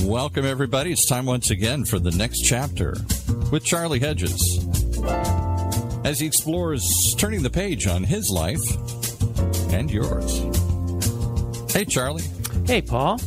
Welcome, everybody. It's time once again for the next chapter with Charlie Hedges as he explores turning the page on his life and yours. Hey, Charlie. Hey, Paul.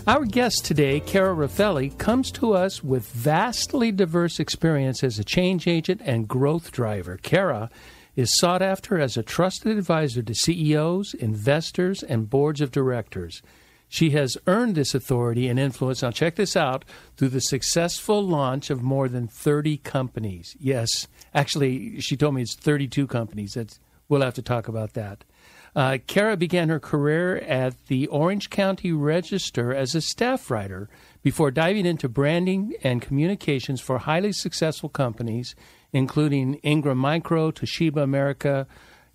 Our guest today, Cara Raffele, comes to us with vastly diverse experience as a change agent and growth driver. Cara is sought after as a trusted advisor to CEOs, investors, and boards of directors. She has earned this authority and influence, now check this out, through the successful launch of more than 30 companies. Yes, actually, she told me it's 32 companies. We'll have to talk about that. Cara began her career at the Orange County Register as a staff writer before diving into branding and communications for highly successful companies, including Ingram Micro, Toshiba America,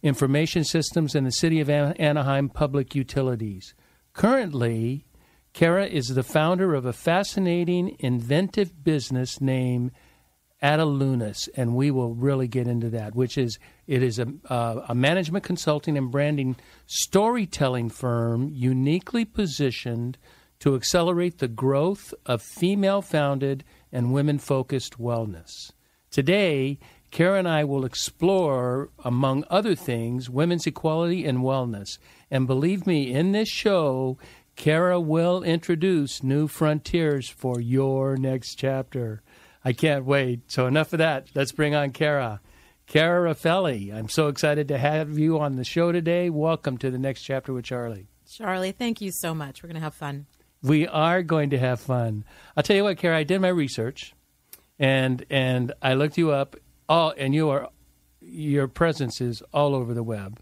Information Systems, and the City of Anaheim Public Utilities. Currently, Cara is the founder of a fascinating, inventive business named Atalunas, and we will really get into that, it is a management consulting and branding storytelling firm uniquely positioned to accelerate the growth of female-founded and women-focused wellness. Today, Cara and I will explore, among other things, women's equality and wellness. And believe me, in this show, Cara will introduce new frontiers for your next chapter. I can't wait. So enough of that. Let's bring on Cara. Cara Raffele, I'm so excited to have you on the show today. Welcome to the next chapter with Charlie. Charlie, thank you so much. We're going to have fun. We are going to have fun. I'll tell you what, Cara, I did my research, and I looked you up. And your presence is all over the web.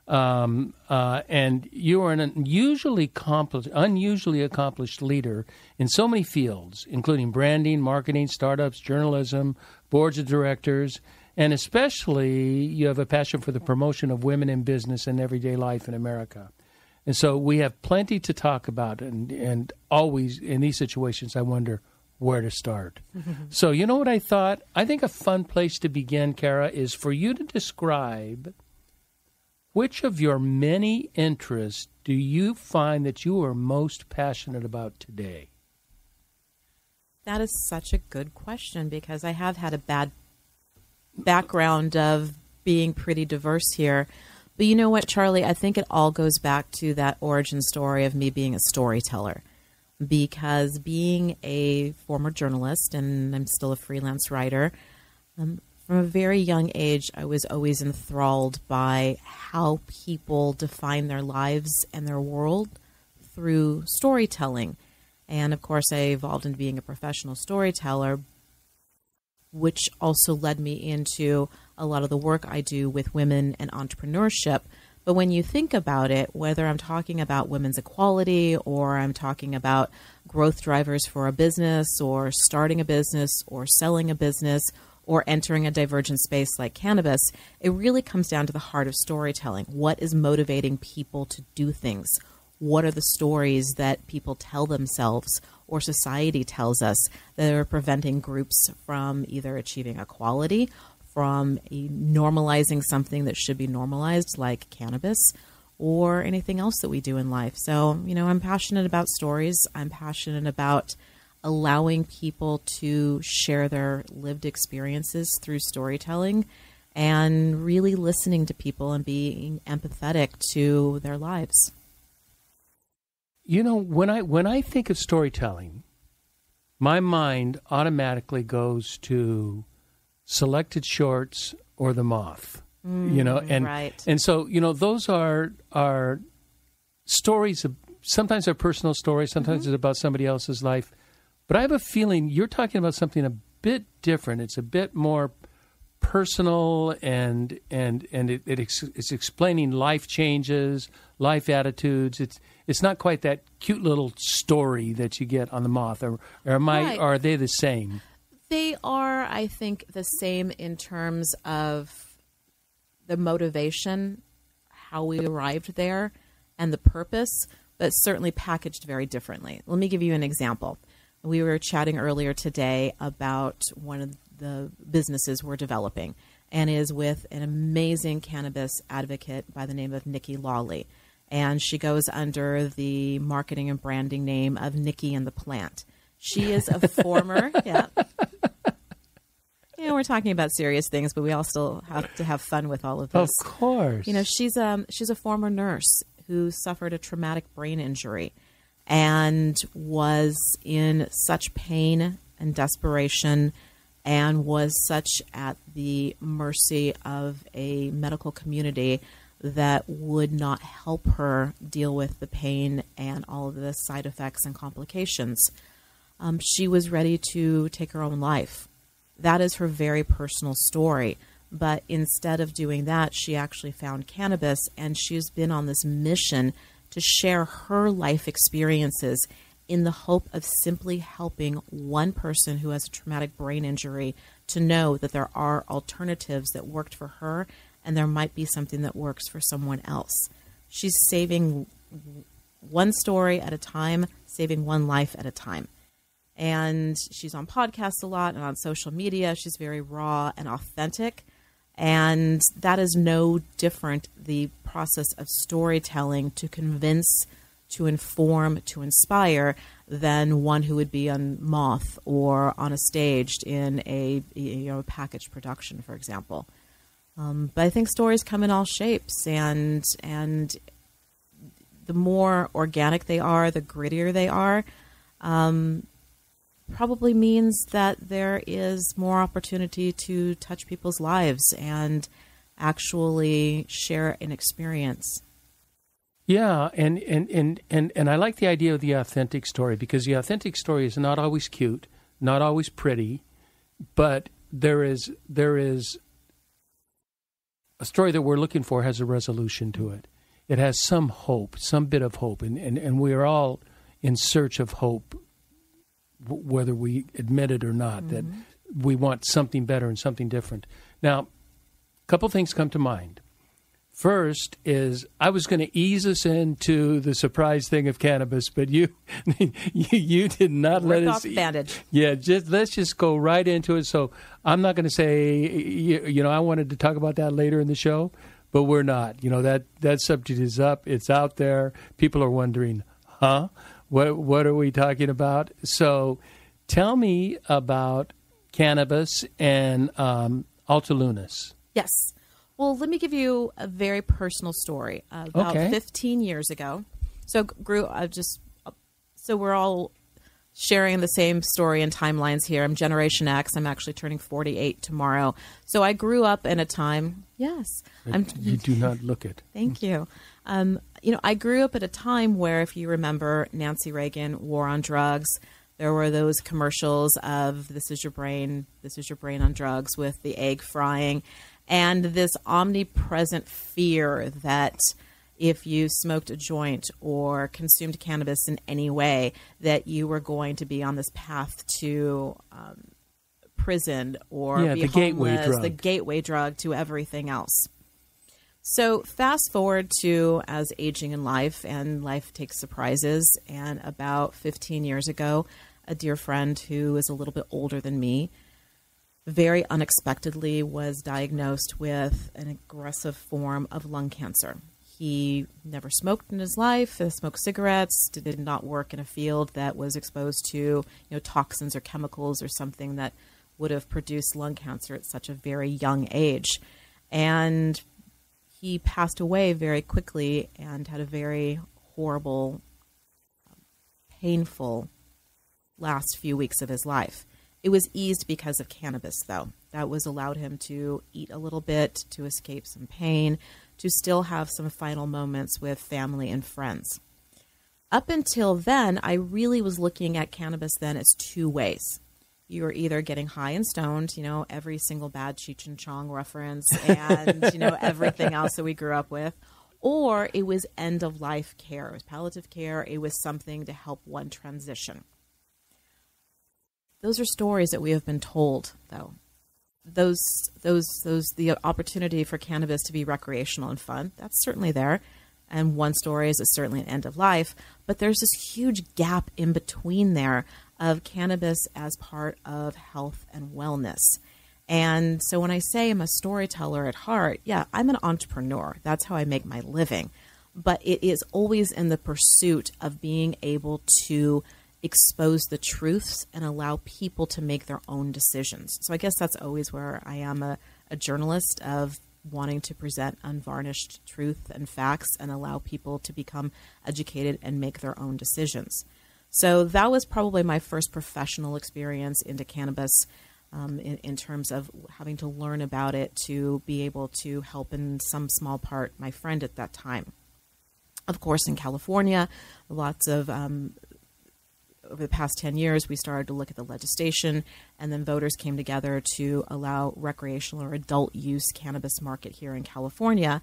And you are an unusually accomplished leader in so many fields, including branding, marketing, startups, journalism, boards of directors, and especially you have a passion for the promotion of women in business and everyday life in America. And so we have plenty to talk about, and always in these situations I wonder where to start. So you know what I thought? I think a fun place to begin, Cara, is for you to describe which of your many interests do you find that you are most passionate about today? That is such a good question because I have had a bad background of being pretty diverse here. But you know what, Charlie? I think it all goes back to that origin story of me being a storyteller. Because being a former journalist, and I'm still a freelance writer, from a very young age, I was always enthralled by how people define their lives and their world through storytelling. And, of course, I evolved into being a professional storyteller, which also led me into a lot of the work I do with women and entrepreneurship. But when you think about it, whether I'm talking about women's equality or I'm talking about growth drivers for a business or starting a business or selling a business or entering a divergent space like cannabis, it really comes down to the heart of storytelling. What is motivating people to do things? What are the stories that people tell themselves or society tells us that are preventing groups from either achieving equality, from normalizing something that should be normalized like cannabis or anything else that we do in life. So, I'm passionate about stories. I'm passionate about allowing people to share their lived experiences through storytelling and really listening to people and being empathetic to their lives. When I think of storytelling, my mind automatically goes to Selected Shorts or The Moth, right. And so, those are stories. Sometimes they're personal stories. Sometimes it's about somebody else's life. But I have a feeling you're talking about something a bit different. It's a bit more personal, and it's explaining life changes, life attitudes. It's not quite that cute little story that you get on The Moth. Or are they the same? They are, I think, the same in terms of the motivation, how we arrived there, and the purpose, but certainly packaged very differently. Let me give you an example. We were chatting earlier today about one of the businesses we're developing, and is with an amazing cannabis advocate by the name of Nikki Lawley. And she goes under the marketing and branding name of Nikki and the Plant. She is a former, yeah. We're talking about serious things, but we all still have to have fun with all of this. Of course. She's a former nurse who suffered a traumatic brain injury and was in such pain and desperation and was such at the mercy of a medical community that would not help her deal with the pain and all of the side effects and complications. She was ready to take her own life. That is her very personal story. But instead of doing that, she actually found cannabis, and she's been on this mission to share her life experiences in the hope of simply helping one person who has a traumatic brain injury to know that there are alternatives that worked for her, and there might be something that works for someone else. She's saving one story at a time, saving one life at a time. And she's on podcasts a lot and on social media. She's very raw and authentic. And that is no different, the process of storytelling to convince, to inform, to inspire, than one who would be on Moth or on a stage in a packaged production, for example. But I think stories come in all shapes, and the more organic they are, the grittier they are, probably means that there is more opportunity to touch people's lives and actually share an experience. Yeah, and I like the idea of the authentic story, because the authentic story is not always cute, not always pretty, but there is a story that we're looking for has a resolution to it. It has some hope, some bit of hope, and we are all in search of hope, whether we admit it or not, that we want something better and something different. Now, a couple things come to mind. First is, I was going to ease us into the surprise thing of cannabis, but you did not let us. Off bandage. Yeah, let's just go right into it. So I'm not going to say, I wanted to talk about that later in the show, but we're not. That subject is up. It's out there. People are wondering, huh? What are we talking about? So tell me about cannabis and Alta Lunas. Yes. Well, let me give you a very personal story. About 15 years ago, so we're all sharing the same story and timelines here. I'm Generation X. I'm actually turning 48 tomorrow. So I grew up in a time. Yes, you do not look it. Thank you. I grew up at a time where, if you remember, Nancy Reagan, war on drugs. There were those commercials of "This is your brain on drugs" with the egg frying. And this omnipresent fear that if you smoked a joint or consumed cannabis in any way, that you were going to be on this path to prison or be homeless, the gateway drug to everything else. So fast forward to as aging in life, and life takes surprises. And about 15 years ago, a dear friend who is a little bit older than me very unexpectedly was diagnosed with an aggressive form of lung cancer. He never smoked in his life, smoked cigarettes, did not work in a field that was exposed to toxins or chemicals or something that would have produced lung cancer at such a very young age. And he passed away very quickly and had a very horrible, painful last few weeks of his life. It was eased because of cannabis, though. That was allowed him to eat a little bit, to escape some pain, to still have some final moments with family and friends. Up until then, I really was looking at cannabis then as two ways. You were either getting high and stoned, every single bad Cheech and Chong reference and, everything else that we grew up with, or it was end-of-life care. It was palliative care. It was something to help one transition. Those are stories that we have been told, though. The opportunity for cannabis to be recreational and fun, that's certainly there. And one story is certainly an end of life. But there's this huge gap in between there of cannabis as part of health and wellness. And so when I say I'm a storyteller at heart, yeah, I'm an entrepreneur. That's how I make my living. But it is always in the pursuit of being able to expose the truths and allow people to make their own decisions. So I guess that's always where I am a journalist, of wanting to present unvarnished truth and facts and allow people to become educated and make their own decisions. So that was probably my first professional experience into cannabis, in terms of having to learn about it to be able to help in some small part my friend at that time. Of course, in California, lots of over the past 10 years, we started to look at the legislation, and then voters came together to allow recreational or adult use cannabis market here in California.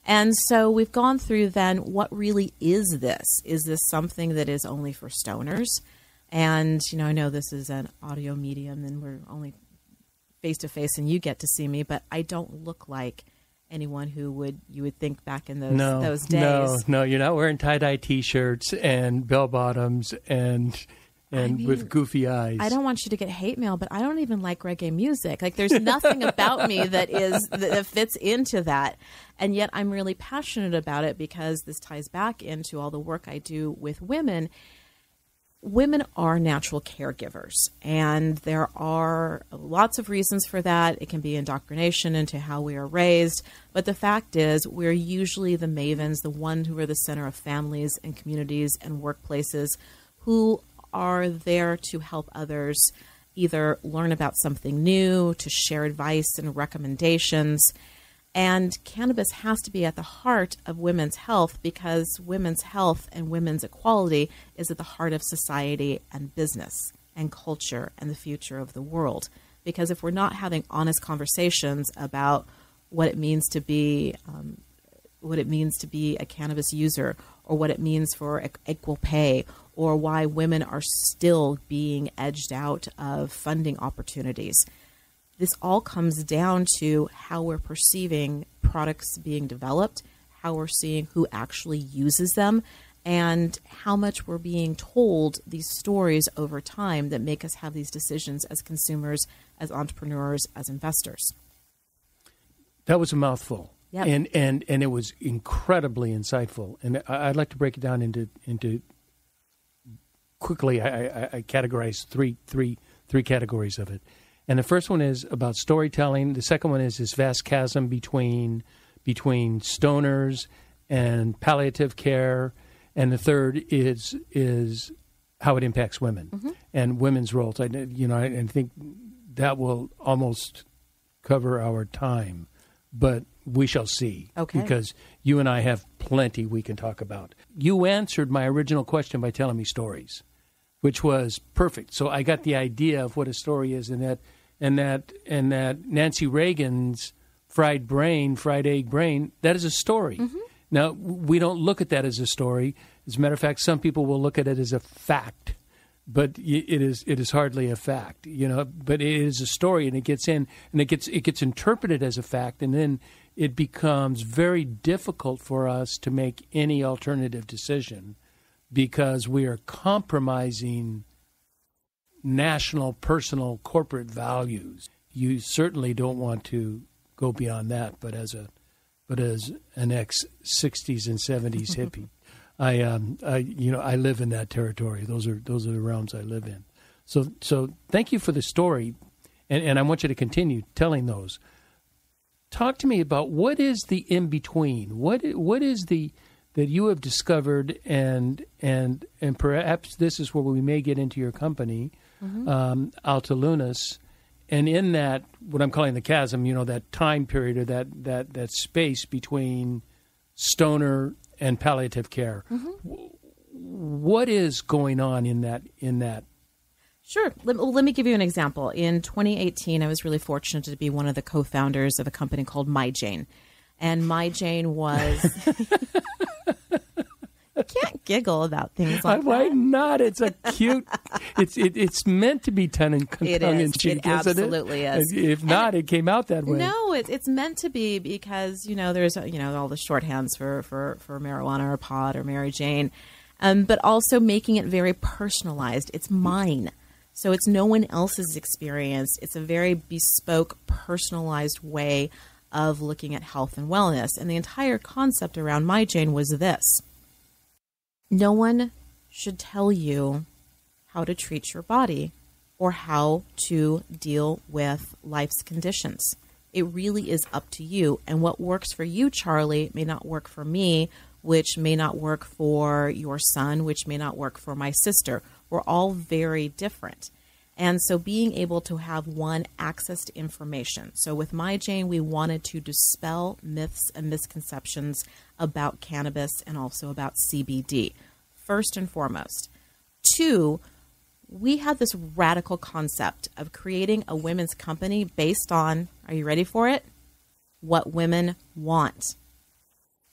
And so we've gone through then, what really is this? Is this something that is only for stoners? And, I know this is an audio medium and we're only face to face and you get to see me, but I don't look like anyone who you would think back in those days. No, you're not wearing tie-dye T-shirts and bell-bottoms and with goofy eyes. I don't want you to get hate mail, but I don't even like reggae music. Like, there's nothing about me that fits into that. And yet I'm really passionate about it because this ties back into all the work I do with women. Women are natural caregivers, and there are lots of reasons for that. It can be indoctrination into how we are raised, but the fact is we're usually the mavens, the ones who are the center of families and communities and workplaces, who are there to help others either learn about something new, to share advice and recommendations. And cannabis has to be at the heart of women's health, because women's health and women's equality is at the heart of society and business and culture and the future of the world. Because if we're not having honest conversations about what it means to be a cannabis user, or what it means for equal pay, or why women are still being edged out of funding opportunities, this all comes down to how we're perceiving products being developed, how we're seeing who actually uses them, and how much we're being told these stories over time that make us have these decisions as consumers, as entrepreneurs, as investors. That was a mouthful. Yep. And it was incredibly insightful. And I'd like to break it down into quickly. I categorize three categories of it. And the first one is about storytelling. The second one is this vast chasm between stoners and palliative care. And the third is how it impacts women and women's roles. I think that will almost cover our time, but we shall see. Okay. Because you and I have plenty we can talk about. You answered my original question by telling me stories, which was perfect. So I got the idea of what a story is, and that Nancy Reagan's fried egg brain, that is a story. Mm-hmm. Now, we don't look at that as a story. As a matter of fact, some people will look at it as a fact, but it is hardly a fact, but it is a story, and it gets in, and it gets interpreted as a fact, and then it becomes very difficult for us to make any alternative decision, because we are compromising national, personal, corporate values. You certainly don't want to go beyond that, but as an ex-60s and 70s hippie, I live in that territory. Those are the realms I live in. So thank you for the story, and I want you to continue telling those. Talk to me about what is the in between. What is the that you have discovered, and perhaps this is where we may get into your company, Alta Lunas, and in that, what I'm calling the chasm, that time period, or that space between stoner and palliative care. Mm-hmm. What is going on in that? Sure. Let me give you an example. In 2018, I was really fortunate to be one of the co-founders of a company called MyJane. And MyJane was... You can't giggle about things like that. Why not? It's a cute... It's meant to be tongue in cheek, it isn't it? It absolutely is. If not, it came out that way. No, it's meant to be, because, there's, all the shorthands for marijuana or pot or Mary Jane, but also making it very personalized. It's mine. So it's no one else's experience. It's a very bespoke, personalized way of looking at health and wellness. And the entire concept around MyJane was this. No one should tell you how to treat your body or how to deal with life's conditions. It really is up to you. And what works for you, Charlie, may not work for me, which may not work for your son, which may not work for my sister. We're all very different. And so being able to have one access to information. So with My Jane, we wanted to dispel myths and misconceptions about cannabis and also about CBD, first and foremost. 2, we had this radical concept of creating a women's company based on, are you ready for it? What women want.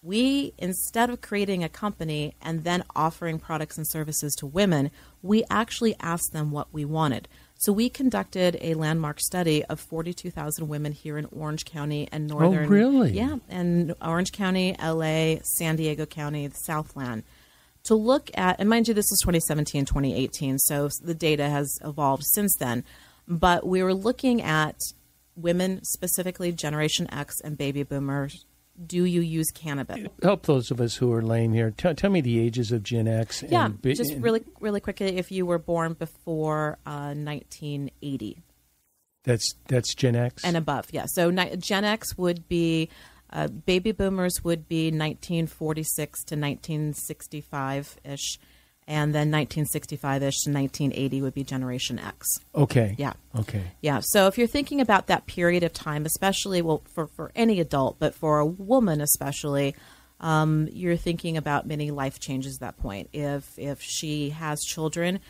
We, instead of creating a company and then offering products and services to women, we actually asked them what we wanted. So we conducted a landmark study of 42,000 women here in Orange County and Northern. Oh, really? Yeah, and Orange County, LA, San Diego County, the Southland, to look at, and mind you, this is 2017, 2018, so the data has evolved since then. But we were looking at women, specifically Generation X and baby boomers. Do you use cannabis? Help those of us who are laying here. Tell me the ages of Gen X. Just really quickly, if you were born before 1980. That's Gen X? And above, yeah. So Gen X would be, baby boomers would be 1946 to 1965-ish. And then 1965-ish to 1980 would be Generation X. Okay. Yeah. Okay. Yeah. So if you're thinking about that period of time, especially, well, for any adult, but for a woman especially, you're thinking about many life changes at that point. If she has children,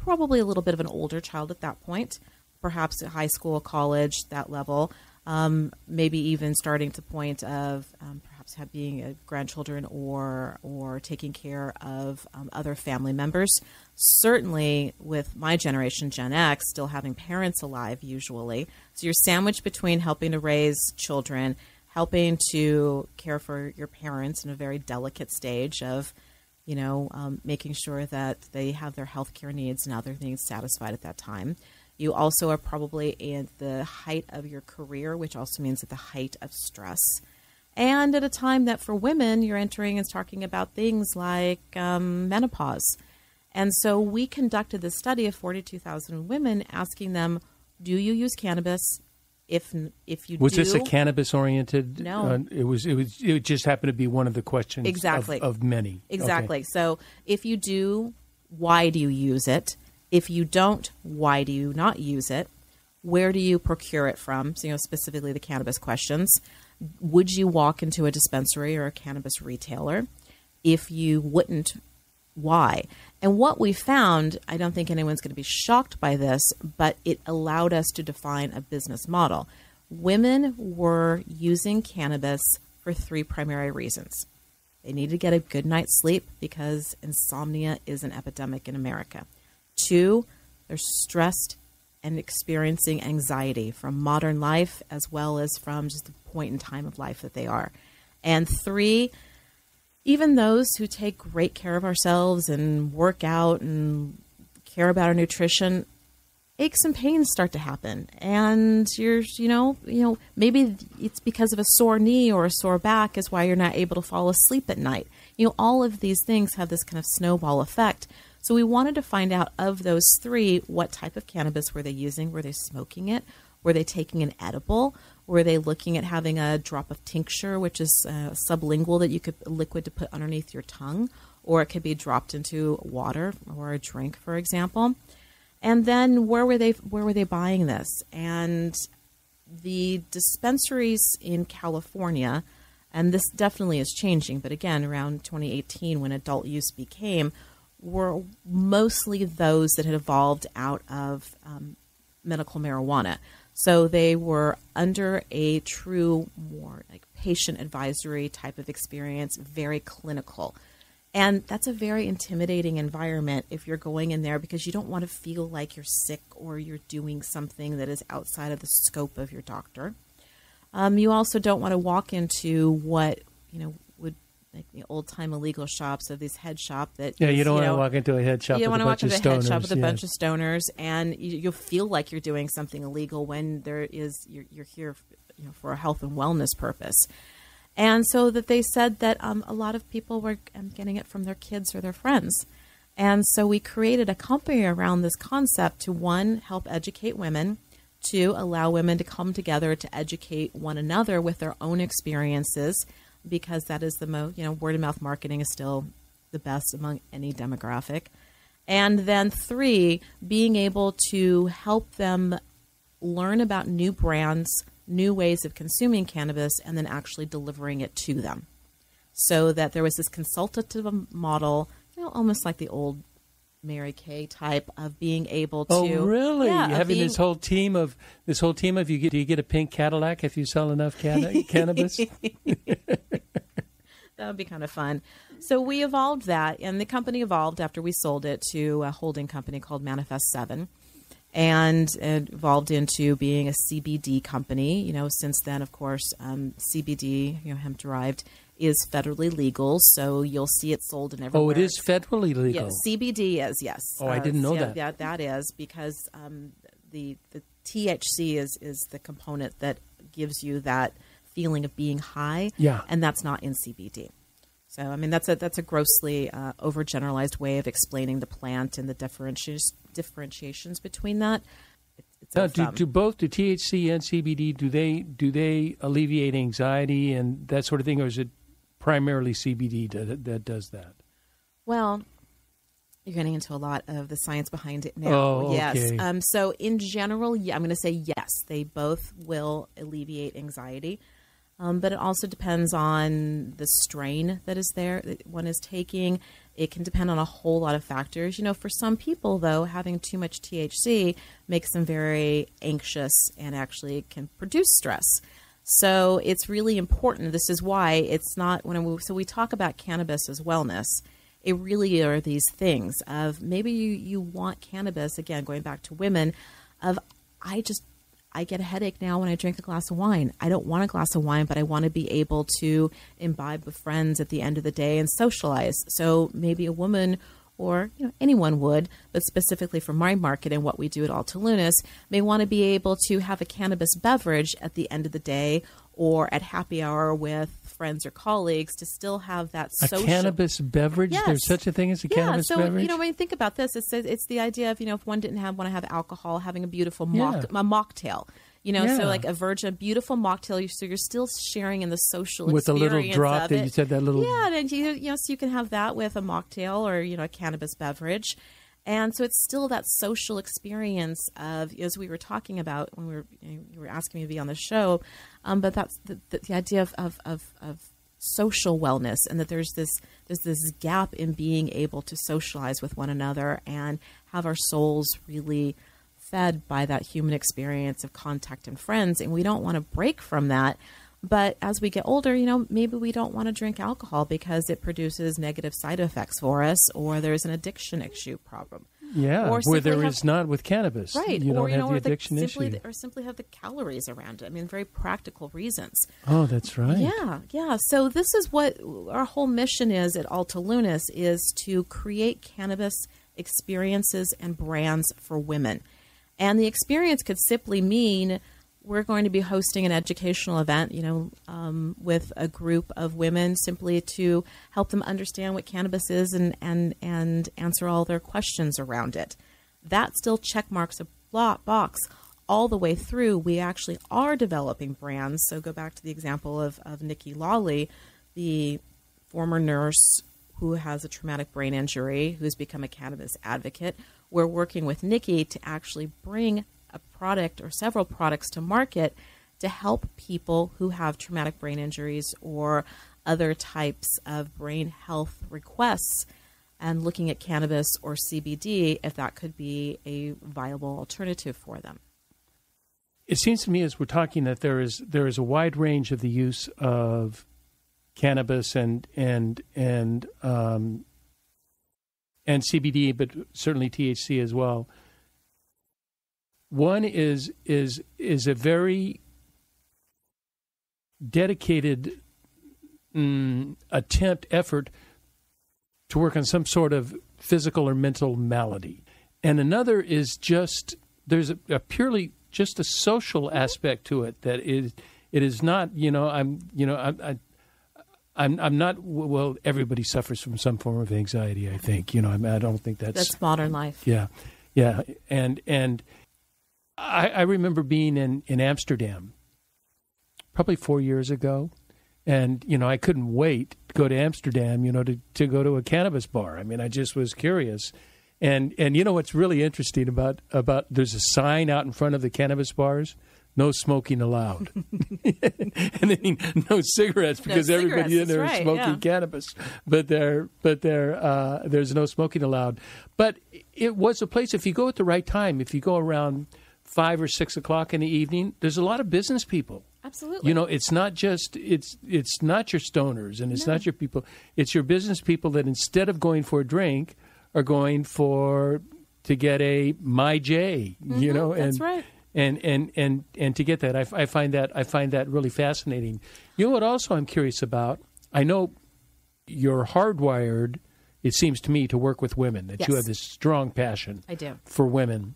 probably a little bit of an older child at that point, perhaps at high school, college, that level, maybe even starting to point of perhaps being grandchildren or taking care of other family members. Certainly with my generation, Gen X, still having parents alive usually. So you're sandwiched between helping to raise children, helping to care for your parents in a very delicate stage of, making sure that they have their healthcare needs and other things satisfied at that time. You also are probably at the height of your career, which also means at the height of stress. And at a time that for women, you're entering and talking about things like menopause. And so we conducted this study of 42,000 women, asking them, do you use cannabis? If you was do, this a cannabis oriented? No, it just happened to be one of the questions. Exactly. of many. Exactly. Okay. So if you do, why do you use it? If you don't, why do you not use it? Where do you procure it from? So, specifically the cannabis questions. Would you walk into a dispensary or a cannabis retailer? If you wouldn't, why? And what we found, I don't think anyone's going to be shocked by this, but it allowed us to define a business model. Women were using cannabis for 3 primary reasons. They needed to get a good night's sleep because insomnia is an epidemic in America. 2, they're stressed and experiencing anxiety from modern life as well as from just the point in time of life that they are. And 3, even those who take great care of ourselves and work out and care about our nutrition, aches and pains start to happen. And you're, maybe it's because of a sore knee or a sore back is why you're not able to fall asleep at night. All of these things have this kind of snowball effect. So we wanted to find out of those 3, what type of cannabis were they using? Were they smoking it? Were they taking an edible? Were they looking at having a drop of tincture, which is sublingual that you could liquid to put underneath your tongue, or it could be dropped into water or a drink, for example. And then where were they buying this? And the dispensaries in California, and this definitely is changing, but again, around 2018 when adult use became, were mostly those that had evolved out of medical marijuana. So they were under a true, more like patient advisory type of experience, very clinical. And that's a very intimidating environment if you're going in there because you don't want to feel like you're sick or you're doing something that is outside of the scope of your doctor. You also don't want to walk into what, would like the old-time illegal shops of these head shop that you don't want to walk into a head shop with a bunch of stoners. You don't want to walk into a head shop with a bunch of stoners, and you'll feel like you're doing something illegal when you're here, for a health and wellness purpose. And so that they said that a lot of people were getting it from their kids or their friends. And so we created a company around this concept to, one, help educate women, two, allow women to come together to educate one another with their own experiences, because that is the most, word of mouth marketing is still the best among any demographic. And then three, being able to help them learn about new brands, new ways of consuming cannabis, and then actually delivering it to them. So that there was this consultative model, almost like the old Mary Kay type of being able to. Oh, really? Yeah, having this whole team of do you get a pink Cadillac if you sell enough cannabis? That would be kind of fun. So we evolved that, and the company evolved after we sold it to a holding company called Manifest 7, and it evolved into being a CBD company. Since then, of course, CBD, hemp derived, is federally legal, so you'll see it sold in everywhere. Oh, it is federally legal? Yes, CBD is, yes. Oh, I didn't know that. Yeah, that is, because the THC is the component that gives you that feeling of being high, and that's not in CBD. So, that's a grossly overgeneralized way of explaining the plant and the differentiations between that. Now, do both the THC and CBD, do they alleviate anxiety and that sort of thing, or is it primarily CBD that does that? Well, you're getting into a lot of the science behind it now. Oh, yes. okay. So in general, I'm going to say yes, they both will alleviate anxiety. But it also depends on the strain that is there that one is taking. It can depend on a whole lot of factors. For some people, though, having too much THC makes them very anxious and actually can produce stress. So it's really important. This is why it's not so we talk about cannabis as wellness. It really are these things of maybe you want cannabis, again, going back to women, of I get a headache now when I drink a glass of wine. I don't want a glass of wine, but I want to be able to imbibe with friends at the end of the day and socialize. So maybe a woman or anyone would, but specifically for my market and what we do at Alta Lunas, may want to be able to have a cannabis beverage at the end of the day or at happy hour with friends or colleagues to still have that social. A cannabis beverage? Yes. There's such a thing as a cannabis beverage? When you think about this, it's the idea of, if one didn't want to have alcohol, having a beautiful mocktail. So like a beautiful mocktail, so you're still sharing in the social with experience a little drop that you said, that little. Yeah, and so you can have that with a mocktail or, a cannabis beverage. And so it's still that social experience of, as we were talking about when you were asking me to be on the show, but that's the idea of social wellness, and that there's this gap in being able to socialize with one another and have our souls really fed by that human experience of contact and friends, and we don't want to break from that. But as we get older, maybe we don't want to drink alcohol because it produces negative side effects for us, or there's an addiction issue problem. Yeah, or where there is not with cannabis. Right. You don't have the or addiction issue. Or simply have the calories around it. Very practical reasons. Oh, that's right. Yeah. So this is what our whole mission is at Alta Lunas, is to create cannabis experiences and brands for women. And the experience could simply mean we're going to be hosting an educational event, with a group of women, simply to help them understand what cannabis is and answer all their questions around it. That still check marks a box all the way through. We actually are developing brands. So go back to the example of Nikki Lawley, the former nurse who has a traumatic brain injury, who's become a cannabis advocate. We're working with Nikki to actually bring a product or several products to market to help people who have traumatic brain injuries or other types of brain health requests, and looking at cannabis or CBD, if that could be a viable alternative for them. It seems to me, as we're talking, that there is a wide range of the use of cannabis and CBD, but certainly THC as well. One is a very dedicated effort to work on some sort of physical or mental malady, and another is there's a purely just a social aspect to it, that it is not, I'm not, well, everybody suffers from some form of anxiety, I think. I don't think that's modern life. Yeah. Yeah. And I remember being in Amsterdam probably 4 years ago. And, I couldn't wait to go to Amsterdam, to go to a cannabis bar. I mean, I just was curious. And what's really interesting about there's a sign out in front of the cannabis bars, no smoking allowed. And they mean no cigarettes because everybody in there is smoking cannabis. But there's no smoking allowed. But it was a place, if you go at the right time, if you go around 5 or 6 o'clock in the evening, there's a lot of business people. Absolutely. It's not just it's not your stoners and it's not your people. It's your business people that instead of going for a drink are going to get a My J, and that's right. And to get that, I find that really fascinating. You know what? Also, I'm curious about. I know you're hardwired. It seems to me to work with women. That you have this strong passion. I do. For women.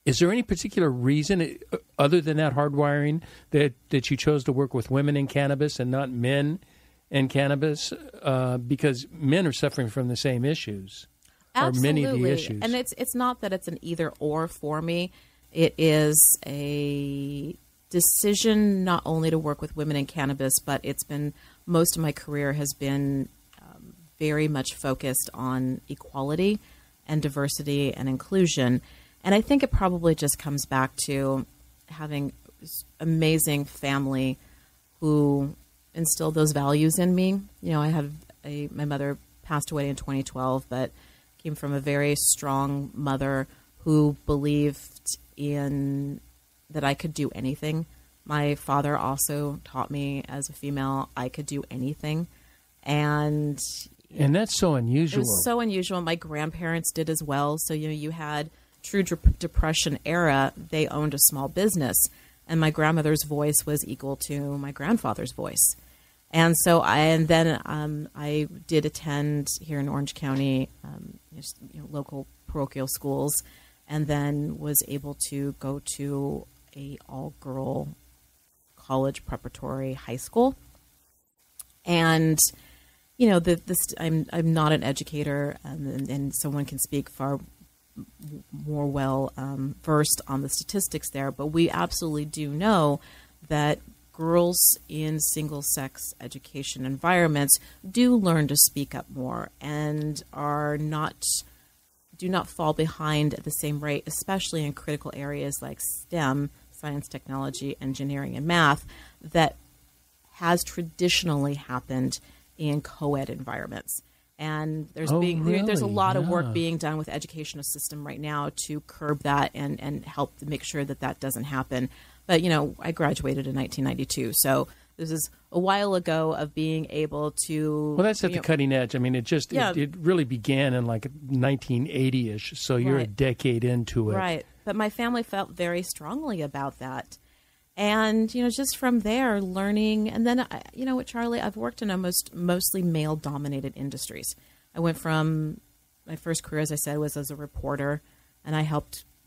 Is there any particular reason, other than that hardwiring, that you chose to work with women in cannabis and not men in cannabis? Because men are suffering from the same issues. Absolutely. Or many of the issues. And it's not that it's an either or for me. It is a decision not only to work with women in cannabis, but it's been, most of my career has been very much focused on equality and diversity and inclusion. And I think it probably just comes back to having amazing family who instilled those values in me. I have my mother passed away in 2012, but came from a very strong mother who believed in that I could do anything. My father also taught me as a female I could do anything. And that's so unusual. It was so unusual. My grandparents did as well. So, you had true Depression era, they owned a small business. And my grandmother's voice was equal to my grandfather's voice. And so I did attend here in Orange County, local parochial schools, and then was able to go to a all-girl college preparatory high school. And, I'm not an educator, and someone can speak far more well versed on the statistics there, but we absolutely do know that girls in single-sex education environments do learn to speak up more and do not fall behind at the same rate, especially in critical areas like STEM, science, technology, engineering, and math, that has traditionally happened in co-ed environments. And there's a lot of work being done with educational system right now to curb that and help to make sure that doesn't happen. But, I graduated in 1992, so this is a while ago of being able to... Well, that's at the cutting edge. I mean, it really began in like 1980-ish, so you're a decade into it. Right, but my family felt very strongly about that. And, just from there, learning, and then, what, Charlie, I've worked in mostly male-dominated industries. I went from, my first career, as I said, was as a reporter, and I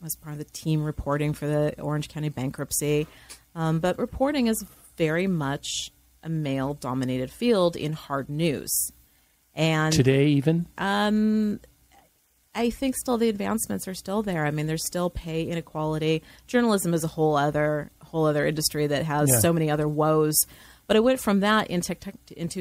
was part of the team reporting for the Orange County bankruptcy. But reporting is very much a male-dominated field in hard news. And today even? I think still the advancements are still there. I mean, there's still pay inequality. Journalism is a whole other industry that has so many other woes. But I went from that into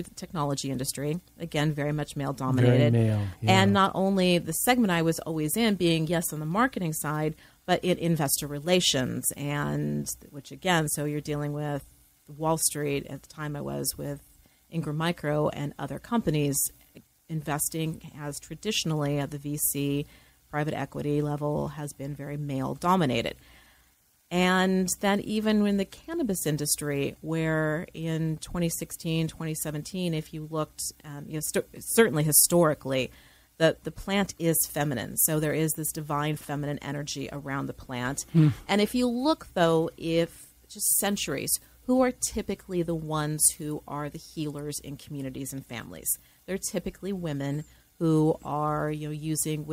the technology industry, again, very much male-dominated. Very male, yeah. And not only the segment I was always in being, yes, on the marketing side, but in investor relations, and which, again, so you're dealing with Wall Street. At the time I was with Ingram Micro and other companies. Investing has traditionally at the VC, private equity level has been very male-dominated. And then even in the cannabis industry, where in 2016, 2017, if you looked, certainly historically, the plant is feminine. So there is this divine feminine energy around the plant. And if you look, though, just centuries, who are typically the ones who are the healers in communities and families? They're typically women who are, using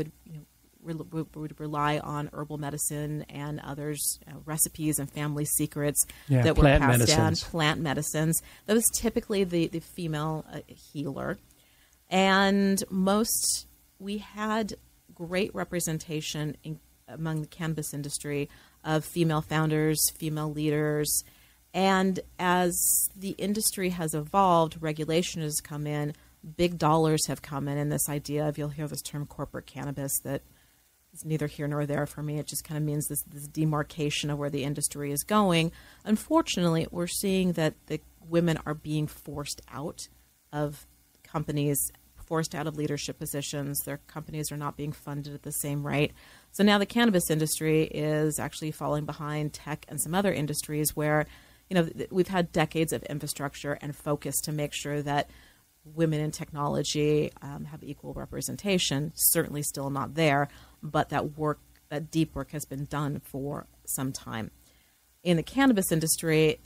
would rely on herbal medicine and others, recipes and family secrets Yeah, that were plant passed medicines. down, plant medicines. That was typically the female healer. And we had great representation among the cannabis industry of female founders, female leaders. And as the industry has evolved, regulation has come in, big dollars have come in, and this idea of, you'll hear this term corporate cannabis that is neither here nor there for me. It just kind of means this demarcation of where the industry is going. Unfortunately, we're seeing that the women are being forced out of companies, forced out of leadership positions. Their companies are not being funded at the same rate. So now the cannabis industry is actually falling behind tech and some other industries where, we've had decades of infrastructure and focus to make sure that women in technology have equal representation. Certainly still not there, but that deep work has been done for some time. In the cannabis industry,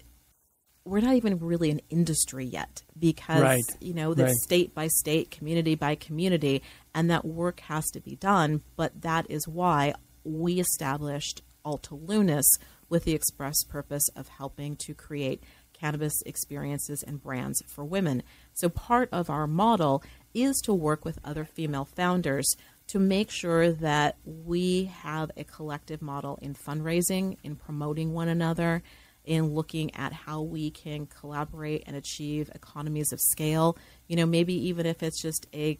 we're not even really an industry yet because, that's state by state, community by community, and that work has to be done. But that is why we established Alta Lunis with the express purpose of helping to create cannabis experiences and brands for women. So part of our model is to work with other female founders to make sure that we have a collective model in fundraising, in promoting one another, in looking at how we can collaborate and achieve economies of scale. Maybe even if it's just a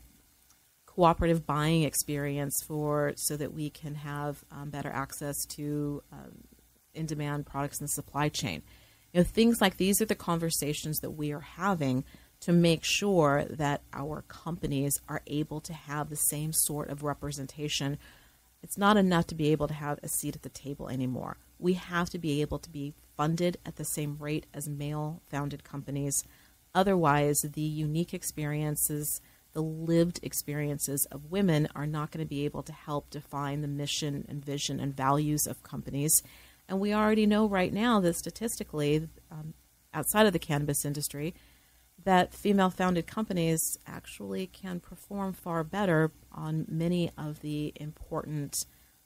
cooperative buying experience so that we can have better access to in-demand products in the supply chain. Things like these are the conversations that we are having to make sure that our companies are able to have the same sort of representation. It's not enough to be able to have a seat at the table anymore. We have to be able to be funded at the same rate as male-founded companies. Otherwise, the unique experiences, the lived experiences of women are not going to be able to help define the mission and vision and values of companies. And we already know right now that statistically, outside of the cannabis industry, that female-founded companies actually can perform far better on many of the important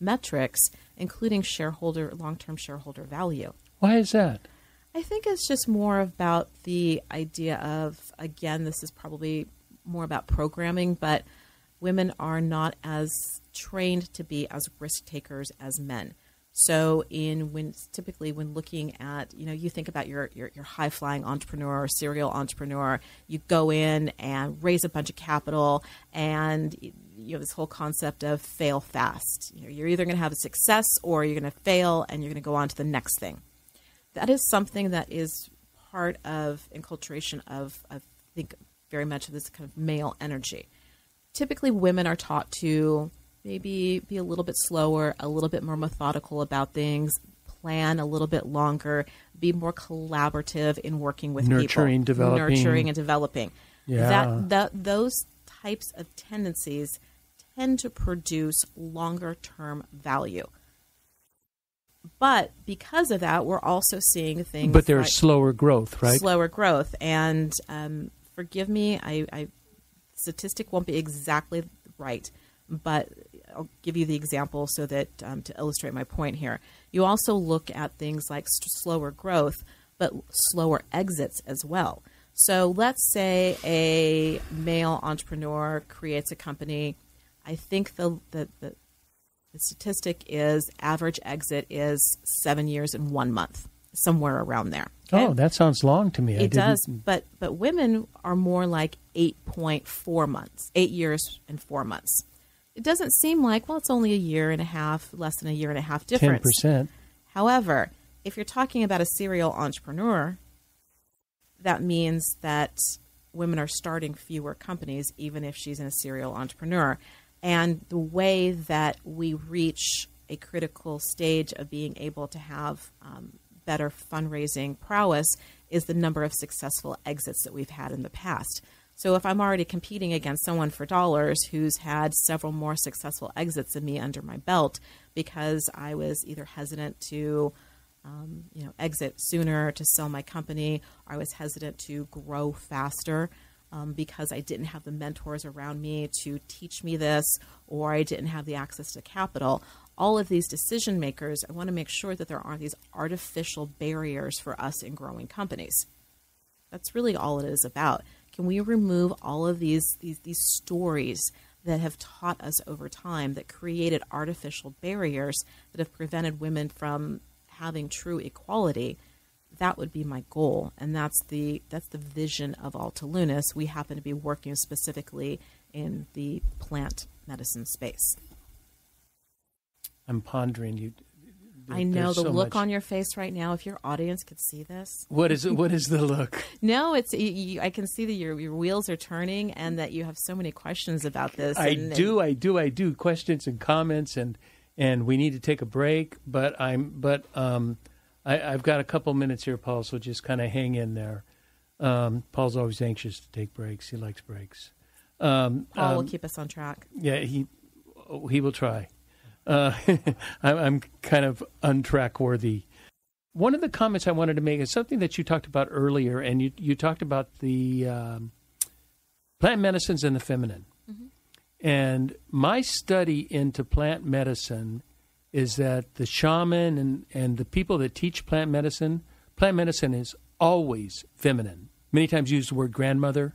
metrics, including long-term shareholder value. Why is that? I think it's just more about the idea of, again, this is probably more about programming, but women are not as trained to be as risk takers as men. So typically when looking at, you think about your high flying entrepreneur or serial entrepreneur, you go in and raise a bunch of capital and you have this whole concept of fail fast. You're either going to have a success or you're going to fail and you're going to go on to the next thing. That is something that is part of enculturation of, I think, very much of this kind of male energy. Typically women are taught to maybe be a little bit slower, a little bit more methodical about things, plan a little bit longer, be more collaborative in working with Nurturing, people. Nurturing and developing. Yeah. Those types of tendencies tend to produce longer-term value. But because of that, we're also seeing things But there's slower growth, right? Slower growth. And forgive me, statistic won't be exactly right, but I'll give you the example so that to illustrate my point here. You also look at things like slower growth, but slower exits as well. So let's say a male entrepreneur creates a company. I think the statistic is average exit is 7 years and 1 month, somewhere around there. Okay? Oh, that sounds long to me. It does, but women are more like 8.4 months, 8 years and 4 months. It doesn't seem like, well, it's only a year and a half, less than a year and a half difference. 10%. However, if you're talking about a serial entrepreneur, that means that women are starting fewer companies, even if she's a serial entrepreneur. And the way that we reach a critical stage of being able to have better fundraising prowess is the number of successful exits that we've had in the past. So if I'm already competing against someone for dollars who's had several more successful exits than me under my belt because I was either hesitant to exit sooner to sell my company, or I was hesitant to grow faster, because I didn't have the mentors around me to teach me this, or I didn't have the access to capital. All of these decision makers, I want to make sure that there aren't these artificial barriers for us in growing companies. That's really all it is about. Can we remove all of these stories that have taught us over time that created artificial barriers that have prevented women from having true equality? That would be my goal, and that's the vision of Alta Lunis. We happen to be working specifically in the plant medicine space. I'm pondering you. I know the look on your face right now. If your audience could see this, what is it? What is the look? No, it's I can see that your wheels are turning, and that you have so many questions about this. I do. Questions and comments, and we need to take a break. But I've got a couple minutes here, Paul. So just kind of hang in there. Paul's always anxious to take breaks. He likes breaks. Paul will keep us on track. Yeah, he will try. I'm kind of untrack worthy. One of the comments I wanted to make is something that you talked about earlier, and you talked about the plant medicines and the feminine. Mm-hmm. And my study into plant medicine is that the shaman and the people that teach plant medicine is always feminine. Many times use the word grandmother.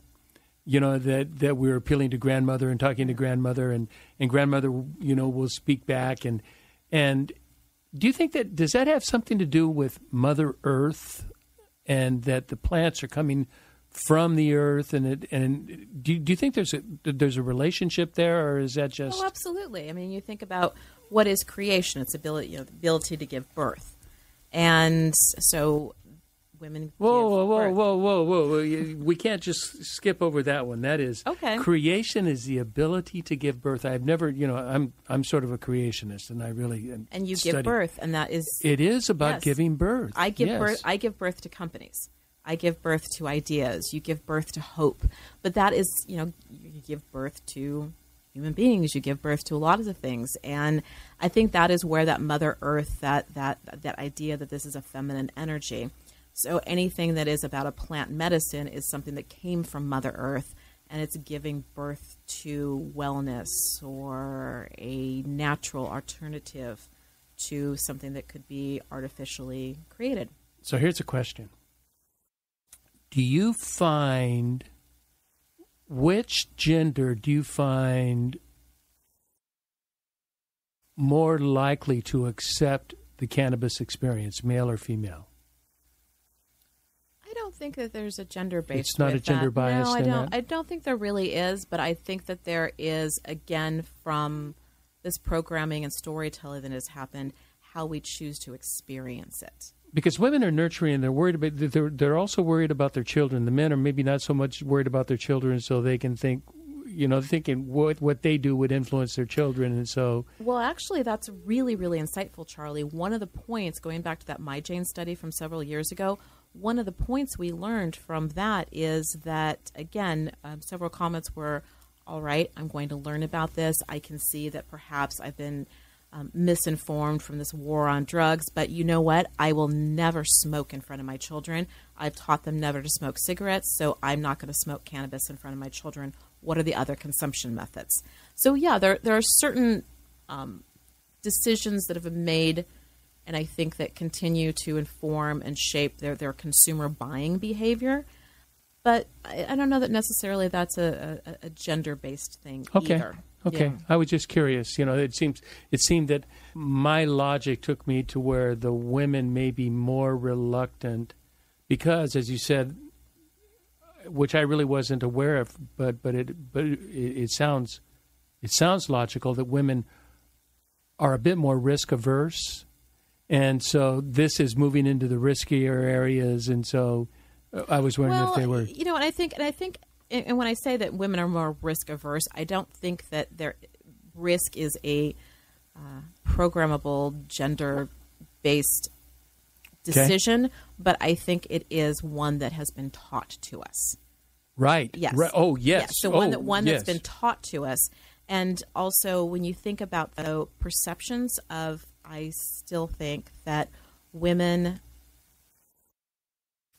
You know, that we're appealing to grandmother and talking to grandmother, and grandmother, will speak back. And do you think does that have something to do with Mother Earth, and that the plants are coming from the earth? And do you think there's a relationship there, or is that just? Oh, absolutely. I mean, you think about what is creation? It's the ability to give birth, and so. Women. Whoa! We can't just skip over that one. That is okay. Creation is the ability to give birth. I've never, I'm sort of a creationist, and I really and you give birth, and that is it is about giving birth. I give birth. I give birth to companies. I give birth to ideas. You give birth to hope, but that is, you give birth to human beings. You give birth to a lot of the things, and I think that is where that Mother Earth, that idea that this is a feminine energy. So anything that is about a plant medicine is something that came from Mother Earth, and it's giving birth to wellness or a natural alternative to something that could be artificially created. So here's a question. Which gender do you find more likely to accept the cannabis experience, male or female? I don't think that there's a gender-based. It's not a gender bias. No, I don't. I don't think there really is, but I think that there is, again, from this programming and storytelling that has happened, how we choose to experience it. Because women are nurturing, and they're worried about. They're also worried about their children. The men are maybe not so much worried about their children, so they can think, thinking what they do would influence their children, and so. Well, actually, that's really, really insightful, Charlie. One of the points, going back to that My Jane study from several years ago. One of the points we learned from that is that, again, several comments were, all right, I'm going to learn about this. I can see that perhaps I've been misinformed from this war on drugs, but you know what? I will never smoke in front of my children. I've taught them never to smoke cigarettes, so I'm not going to smoke cannabis in front of my children. What are the other consumption methods? So, yeah, there are certain decisions that have been made, and I think that continue to inform and shape their consumer buying behavior. But I don't know that necessarily that's a gender-based thing either. Okay. Yeah. I was just curious. It seemed that my logic took me to where the women may be more reluctant because, as you said, which I really wasn't aware of, but it sounds logical that women are a bit more risk averse. And so this is moving into the riskier areas, and so I was wondering if they were. And when I say that women are more risk averse, I don't think that their risk is a programmable gender based decision, but I think it is one that has been taught to us. Right. Yes. Right. Oh, yes. Yes. So one that's been taught to us, and also when you think about the perceptions of. I still think that women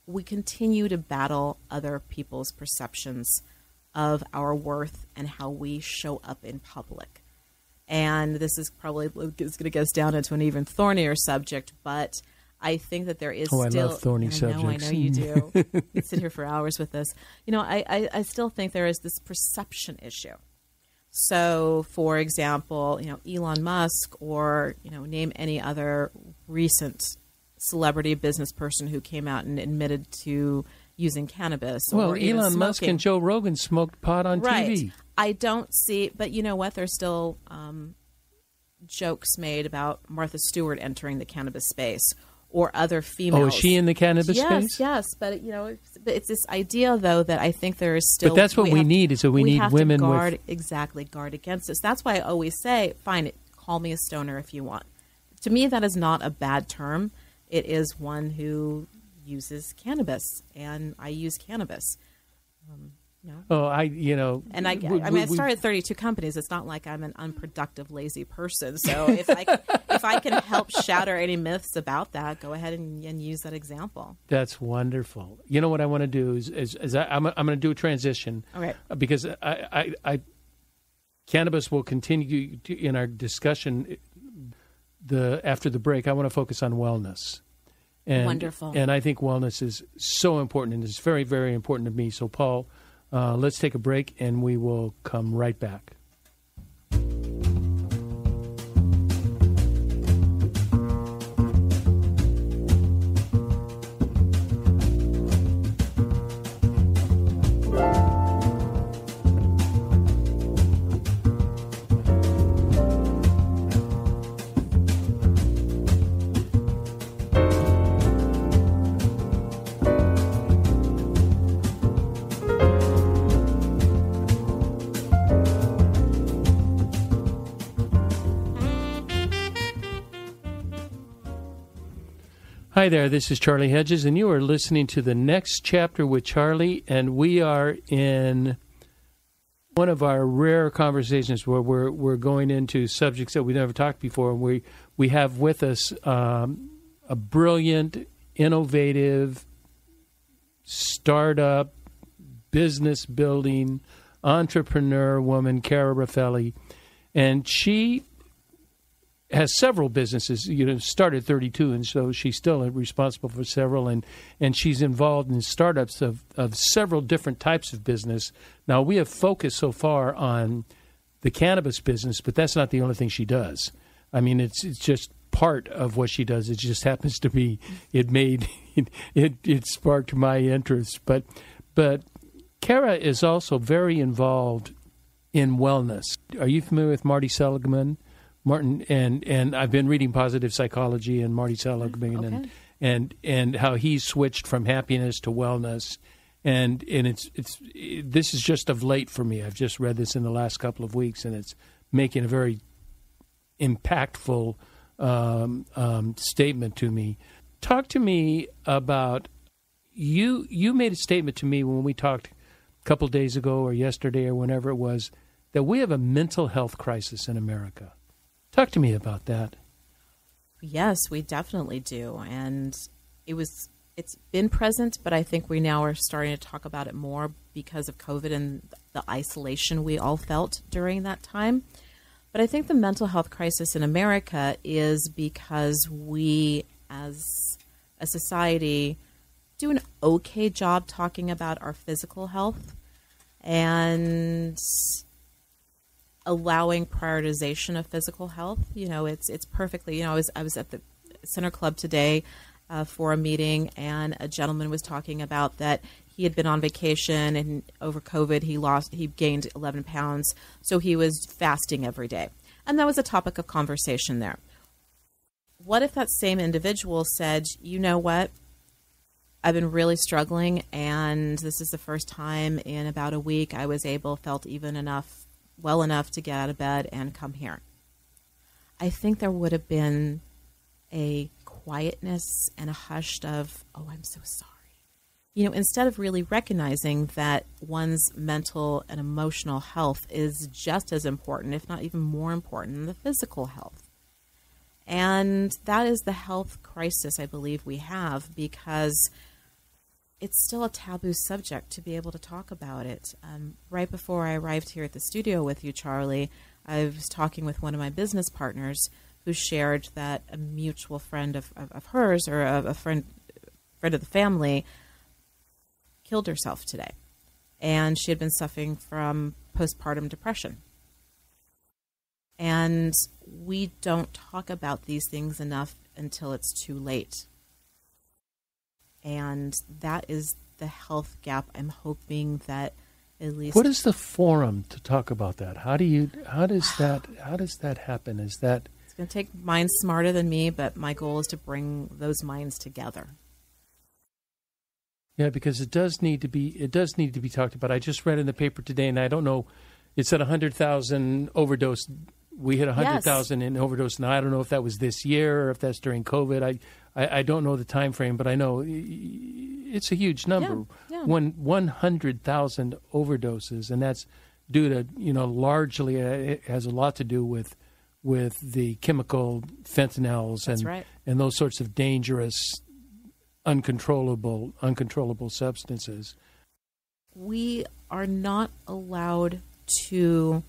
we continue to battle other people's perceptions of our worth and how we show up in public. And this is probably going to get us down into an even thornier subject, but I think that there is still... I love thorny subjects. I know you do. You can sit here for hours with this. I still think there is this perception issue. So, for example, Elon Musk or, name any other recent celebrity business person who came out and admitted to using cannabis. Well, or even Elon smoking. Musk and Joe Rogan smoked pot on TV. I don't see, but you know what? There's still jokes made about Martha Stewart entering the cannabis space or other females. Oh, is she in the cannabis space? Yes, but it's this idea though that I think there is still. But that's what we need. Is that we need have women to guard, with guard against this. That's why I always say, fine, call me a stoner if you want. To me, that is not a bad term. It is one who uses cannabis, and I use cannabis. Oh, I started 32 companies. It's not like I'm an unproductive, lazy person. So if I can help shatter any myths about that, go ahead and use that example. That's wonderful. You know what I want to do is I'm going to do a transition. Okay. Because I cannabis will continue in our discussion after the break. I want to focus on wellness. Wonderful. And I think wellness is so important, and it's very, very important to me. So, Paul, let's take a break, and we will come right back. Hi there, this is Charlie Hedges, and you are listening to The Next Chapter with Charlie, and we are in one of our rare conversations where we're going into subjects that we've never talked before. And we have with us a brilliant, innovative, startup, business-building, entrepreneur woman, Cara Raffele, and she has several businesses, started 32, and so she's still responsible for several, and she's involved in startups of several different types of business. Now, we have focused so far on the cannabis business, but that's not the only thing she does. I mean, it's just part of what she does. It just happens to be, it sparked my interest. But Cara is also very involved in wellness. Are you familiar with Marty Seligman? Martin, and I've been reading Positive Psychology and Marty Seligman, okay. and how he switched from happiness to wellness, and this is just of late for me. I've just read this in the last couple of weeks, and it's making a very impactful statement to me. Talk to me about you. You made a statement to me when we talked a couple days ago or yesterday or whenever it was that we have a mental health crisis in America. Talk to me about that. Yes, we definitely do. And it's been present, but I think we now are starting to talk about it more because of COVID and the isolation we all felt during that time. But I think the mental health crisis in America is because we, as a society, do an okay job talking about our physical health and allowing prioritization of physical health. It's perfectly, I was at the Center Club today for a meeting, and a gentleman was talking about that he had been on vacation, and over COVID he gained 11 pounds, so he was fasting every day. And that was a topic of conversation there. What if that same individual said, you know what, I've been really struggling, and this is the first time in about a week I felt well enough to get out of bed and come here. I think there would have been a quietness and a hush of, oh, I'm so sorry. Instead of really recognizing that one's mental and emotional health is just as important, if not even more important, than the physical health. And that is the health crisis I believe we have, because it's still a taboo subject to be able to talk about it. Right before I arrived here at the studio with you, Charlie, I was talking with one of my business partners who shared that a mutual friend of hers, or a friend of the family, killed herself today. And she had been suffering from postpartum depression. And we don't talk about these things enough until it's too late. And that is the health gap I'm hoping that at least... What is the forum to talk about that? How does that happen? Is that... It's going to take minds smarter than me, but my goal is to bring those minds together. Yeah, because it does need to be talked about. I just read in the paper today, and I don't know, it said 100,000 overdose. We hit 100,000 in overdose. Now, I don't know if that was this year or if that's during COVID. I don't know the time frame, but I know it's a huge number. Yeah. 100,000 overdoses, and that's due to, largely it has a lot to do with the chemical fentanyls and those sorts of dangerous, uncontrollable substances. We are not allowed to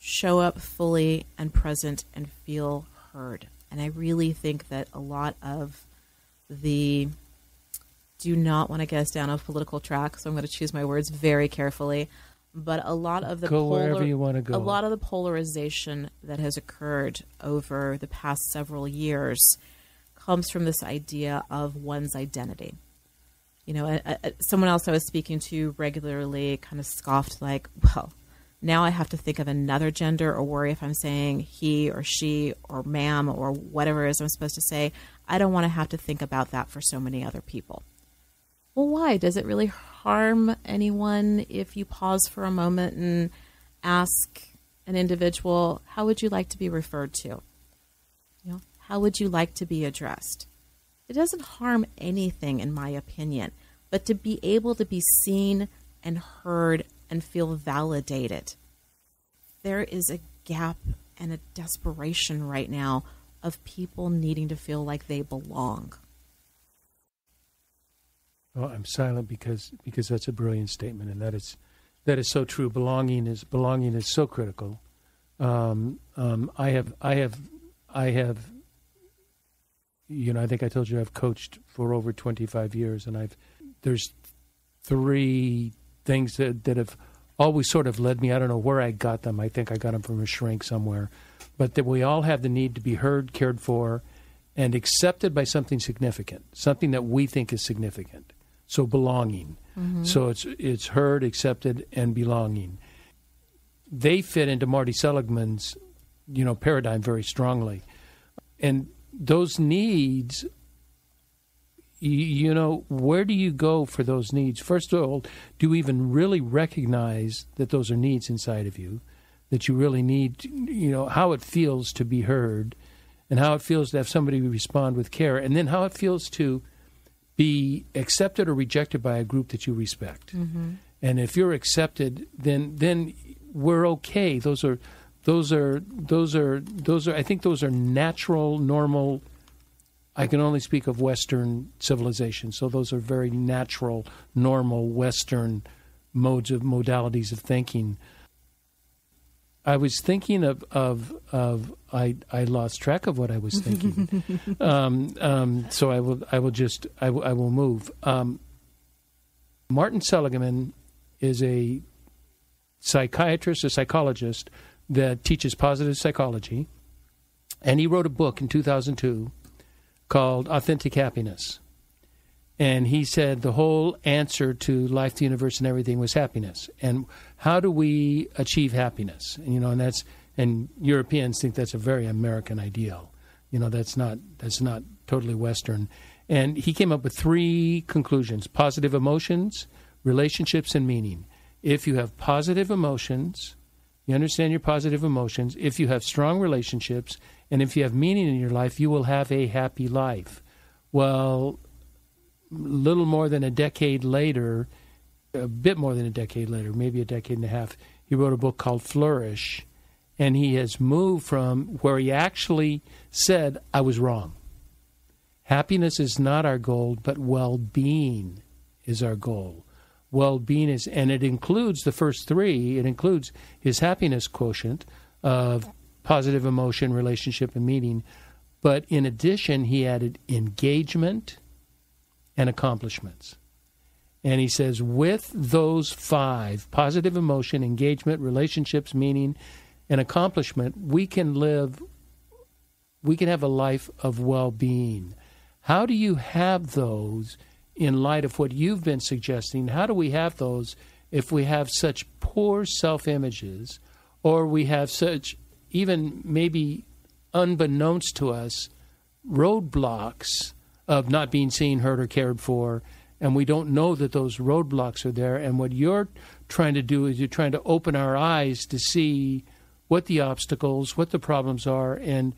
show up fully and present and feel heard. And I really think that a lot of do not want to get us down a political track, so I'm going to choose my words very carefully. But a lot of the wherever you want to go. A lot of the polarization that has occurred over the past several years comes from this idea of one's identity. Someone else I was speaking to regularly kind of scoffed, like, well, now I have to think of another gender or worry if I'm saying he or she or ma'am or whatever it is I'm supposed to say. I don't want to have to think about that for so many other people. Well, why? Does it really harm anyone if you pause for a moment and ask an individual, how would you like to be referred to? How would you like to be addressed? It doesn't harm anything, in my opinion, but to be able to be seen and heard and feel validated. There is a gap and a desperation right now of people needing to feel like they belong. Well, I'm silent because that's a brilliant statement, and that is so true. Belonging is so critical. I have. I think I told you I've coached for over 25 years, and there's three things that have always sort of led me. I don't know where I got them. I think I got them from a shrink somewhere. But that we all have the need to be heard, cared for, and accepted by something significant, something that we think is significant. So belonging. Mm-hmm. So it's heard, accepted, and belonging. They fit into Marty Seligman's, paradigm very strongly. And those needs, where do you go for those needs? First of all, do you even really recognize that those are needs inside of you, that you really need, how it feels to be heard and how it feels to have somebody respond with care, and then how it feels to be accepted or rejected by a group that you respect. Mm-hmm. And if you're accepted, then we're okay. I think those are natural, normal. I can only speak of Western civilization. So those are very natural, normal Western modalities of thinking. I was thinking I lost track of what I was thinking. So I will move. Martin Seligman is a psychiatrist, a psychologist that teaches positive psychology, and he wrote a book in 2002 called Authentic Happiness. And he said the whole answer to life, the universe, and everything was happiness. And how do we achieve happiness? And and Europeans think that's a very American ideal. That's not totally Western. And he came up with three conclusions: positive emotions, relationships, and meaning. If you have positive emotions, you understand your positive emotions. If you have strong relationships, and if you have meaning in your life, you will have a happy life. Well, little more than a decade later, a bit more than a decade later, maybe a decade and a half, he wrote a book called Flourish, and he has moved from where he actually said, I was wrong. Happiness is not our goal, but well-being is our goal. Well-being is, and it includes the first three. It includes his happiness quotient of positive emotion, relationship, and meaning. But in addition, he added engagement and accomplishments. And he says, with those five, positive emotion, engagement, relationships, meaning, and accomplishment, we can have a life of well-being. How do you have those in light of what you've been suggesting? How do we have those if we have such poor self-images, or we have such, even maybe unbeknownst to us, roadblocks of not being seen, heard, or cared for, and we don't know that those roadblocks are there? And what you're trying to do is you're trying to open our eyes to see what the obstacles, what the problems are, and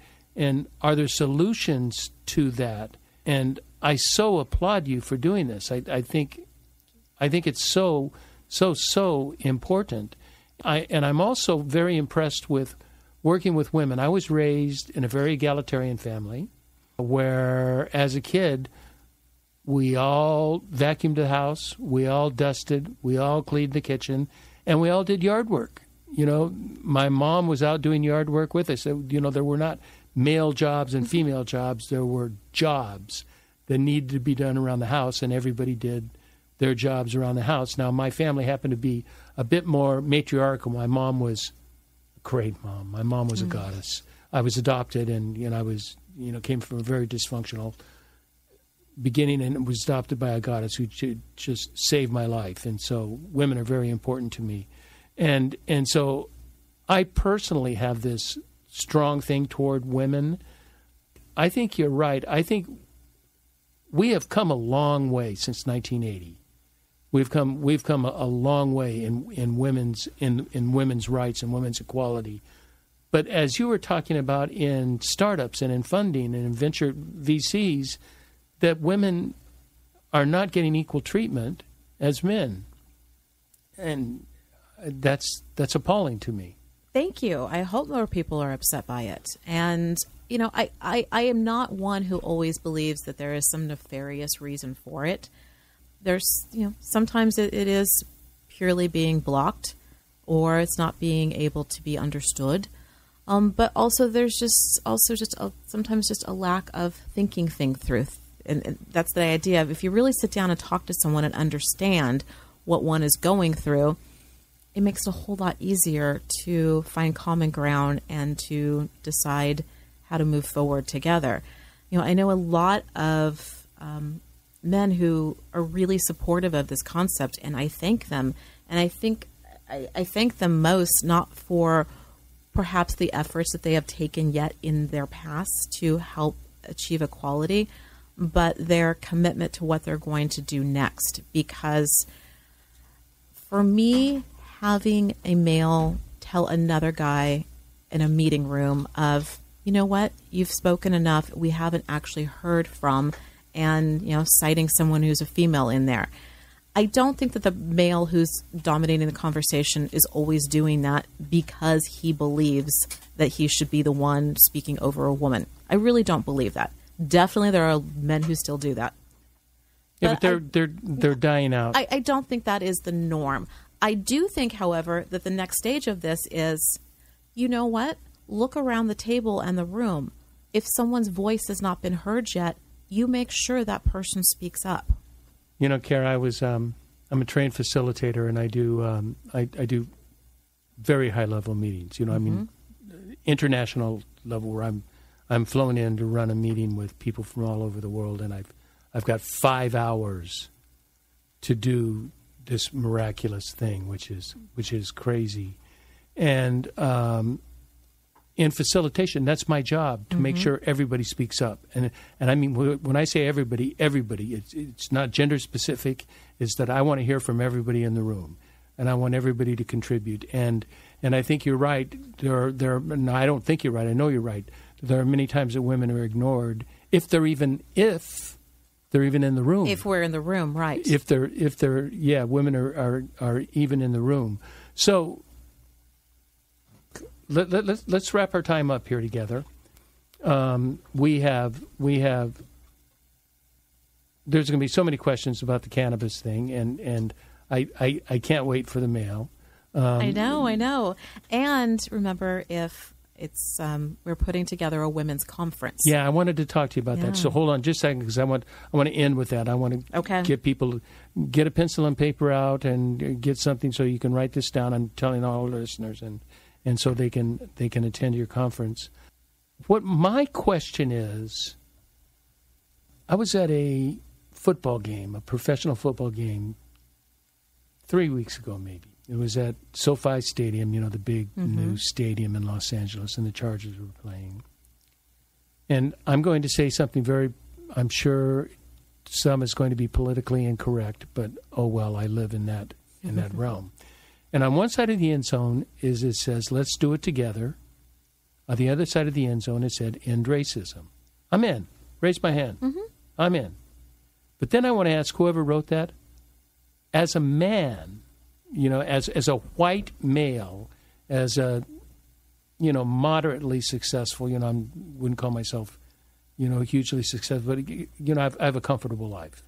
are there solutions to that? And I so applaud you for doing this. I think it's so important. And I'm also very impressed with working with women. I was raised in a very egalitarian family where, as a kid, we all vacuumed the house, we all dusted, we all cleaned the kitchen, and we all did yard work. You know, my mom was out doing yard work with us. You know, there were not male jobs and female jobs. There were jobs that needed to be done around the house, and everybody did their jobs around the house. Now, my family happened to be a bit more matriarchal. My mom was a great mom. My mom was a goddess. I was adopted, and I was, came from a very dysfunctional beginning, and was adopted by a goddess who just saved my life. And so women are very important to me. And so I personally have this strong thing toward women. I think you're right. I think we have come a long way since 1980. We've come a long way in women's rights and women's equality. But as you were talking about in startups and in funding and in venture VCs, that women are not getting equal treatment as men, and that's appalling to me. Thank you. I hope more people are upset by it. And, I am not one who always believes that there is some nefarious reason for it. There's, sometimes it is purely being blocked, or it's not being able to be understood. But also there's sometimes just a lack of thinking things through. And that's the idea of, if you really sit down and talk to someone and understand what one is going through, it makes it a whole lot easier to find common ground and to decide how to move forward together. I know a lot of men who are really supportive of this concept, and I thank them. And I thank them most not for perhaps the efforts that they have taken yet in their past to help achieve equality, but their commitment to what they're going to do next. Because for me, having a male tell another guy in a meeting room of, you know what, you've spoken enough, we haven't actually heard from, and, citing someone who's a female in there. I don't think that the male who's dominating the conversation is always doing that because he believes that he should be the one speaking over a woman. I really don't believe that. Definitely there are men who still do that. Yeah, but they're dying out. I don't think that is the norm. I do think, however, that the next stage of this is, you know what? Look around the table and the room. If someone's voice has not been heard yet, you make sure that person speaks up. Cara, I'm a trained facilitator, and I do very high level meetings. I mean, international level, where I'm flown in to run a meeting with people from all over the world, and I've got 5 hours to do this miraculous thing, which is crazy. And in facilitation, that's my job, to make sure everybody speaks up. And I mean, when I say everybody, it's not gender specific. It's that I want to hear from everybody in the room, and I want everybody to contribute. And I think you're right. No, I don't think you're right. I know you're right. There are many times that women are ignored, if they're even in the room. If we're in the room, right? Women are even in the room. So let's wrap our time up here together. We have there's going to be so many questions about the cannabis thing, and I can't wait for the mail. I know. And remember, if it's we're putting together a women's conference. Yeah, I wanted to talk to you about that. So hold on just a second, because I want to end with that. I want to get people to get a pencil and paper out and get something so you can write this down. I'm telling all the listeners, and so they can attend your conference. What my question is, I was at a football game, a professional football game, 3 weeks ago maybe. It was at SoFi Stadium, the big new stadium in Los Angeles, and the Chargers were playing. And I'm going to say something I'm sure some is going to be politically incorrect, but oh well, I live in that realm. And on one side of the end zone it says, let's do it together. On the other side of the end zone it said, end racism. I'm in. Raise my hand. I'm in. But then I want to ask whoever wrote that, as a man, as a white male, as a, moderately successful, I wouldn't call myself, hugely successful, but, I have a comfortable life.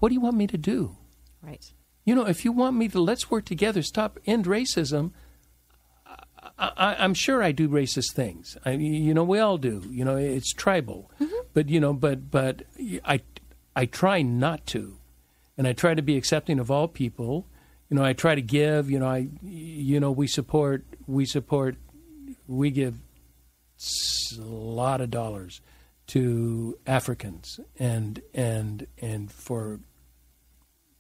What do you want me to do? Right. If you want me to, let's work together, end racism. I'm sure I do racist things. We all do. It's tribal. But, but I try not to. And I try to be accepting of all people. I try to give. We give a lot of dollars to Africans and for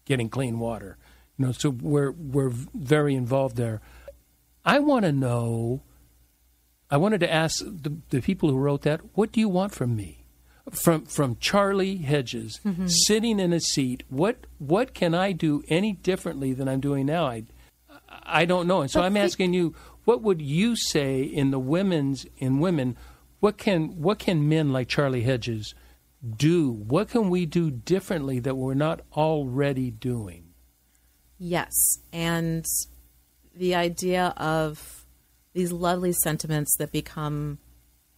getting clean water. So we're very involved there. I wanted to ask the people who wrote that, what do you want from me? From Charlie Hedges, sitting in a seat, what can I do any differently than I'm doing now? I don't know. And so I'm asking you, what would you say in women, what can men like Charlie Hedges do? What can we do differently that we're not already doing? Yes, and the idea of these lovely sentiments that become